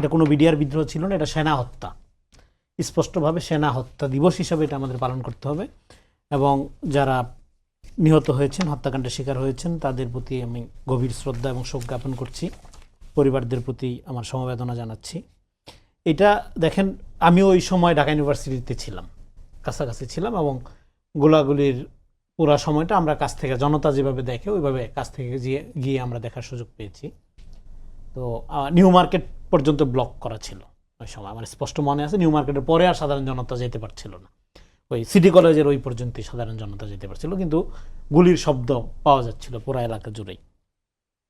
এটা কোনো বিডিআর বিদ্রোহ ছিল না, এটা সেনা হত্যা, স্পষ্টভাবে সেনা হত্যা দিবস হিসাবে এটা আমাদের পালন করতে হবে। এবং যারা নিহত হয়েছেন, হত্যাকাণ্ডের শিকার হয়েছেন, তাদের প্রতি আমি গভীর শ্রদ্ধা এবং শোক জ্ঞাপন করছি, পরিবারদের প্রতি আমার সমবেদনা জানাচ্ছি। এটা দেখেন, আমি ওই সময় ঢাকা ইউনিভার্সিটিতে ছিলাম, কাছাকাছি ছিলাম, এবং গোলাগুলির পুরা সময়টা আমরা কাছ থেকে, জনতা যেভাবে দেখে ওইভাবে কাছ থেকে গিয়ে আমরা দেখার সুযোগ পেয়েছি। তো নিউ মার্কেট পর্যন্ত ব্লক করা ছিল ওই সময়, আমার স্পষ্ট মনে আছে। নিউ মার্কেটের পরে আর সাধারণ জনতা যেতে পারছিল না, ওই সিটি কলেজের ওই পর্যন্তই সাধারণ জনতা যেতে পারছিল, কিন্তু গুলির শব্দ পাওয়া যাচ্ছিল পুরা এলাকা জুড়েই।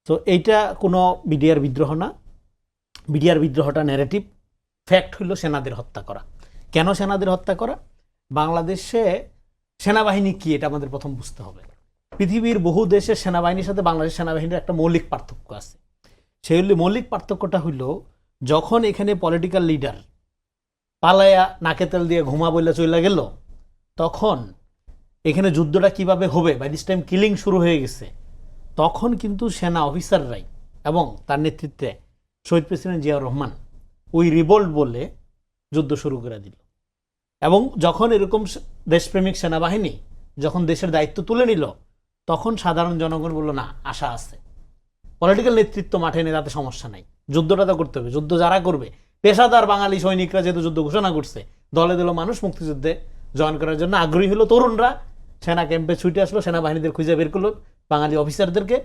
তো এইটা কোনো বিডিআর বিদ্রোহ না। বিডিআর বিদ্রোহটা ন্যারেটিভ, ফ্যাক্ট হইল সেনাদের হত্যা করা। কেন সেনাদের হত্যা করা? বাংলাদেশে সেনাবাহিনী কি, এটা আমাদের প্রথম বুঝতে হবে। পৃথিবীর বহু দেশের সেনাবাহিনীর সাথে বাংলাদেশ সেনাবাহিনীর একটা মৌলিক পার্থক্য আছে। সেই মৌলিক পার্থক্যটা হইল, যখন এখানে পলিটিক্যাল লিডার পালায়া নাকে তেল দিয়ে ঘুমা বইলে চলে গেল, তখন এখানে যুদ্ধটা কিভাবে হবে, বাই দিস টাইম কিলিং শুরু হয়ে গেছে, তখন কিন্তু সেনা অফিসাররাই এবং তার নেতৃত্বে শহীদ প্রেসিডেন্ট জিয়াউর রহমান ওই রিভোল্ট বলে যুদ্ধ শুরু করে দিল। এবং যখন এরকম দেশপ্রেমিক সেনাবাহিনী যখন দেশের দায়িত্ব তুলে নিল, তখন সাধারণ জনগণ বলল না, আশা আছে, পলিটিক্যাল নেতৃত্ব মাঠে নিয়ে তাতে সমস্যা নাই, যুদ্ধটা তো করতে হবে। যুদ্ধ যারা করবে, পেশাদার বাঙালি সৈনিকরা যেহেতু যুদ্ধ ঘোষণা করছে, দলে দলে মানুষ মুক্তিযুদ্ধে জয়েন করার জন্য আগ্রহী হলো, তরুণরা সেনা ক্যাম্পে ছুটে আসলো, সেনাবাহিনীদের খুঁজে বের করলো বাঙালি অফিসারদেরকে।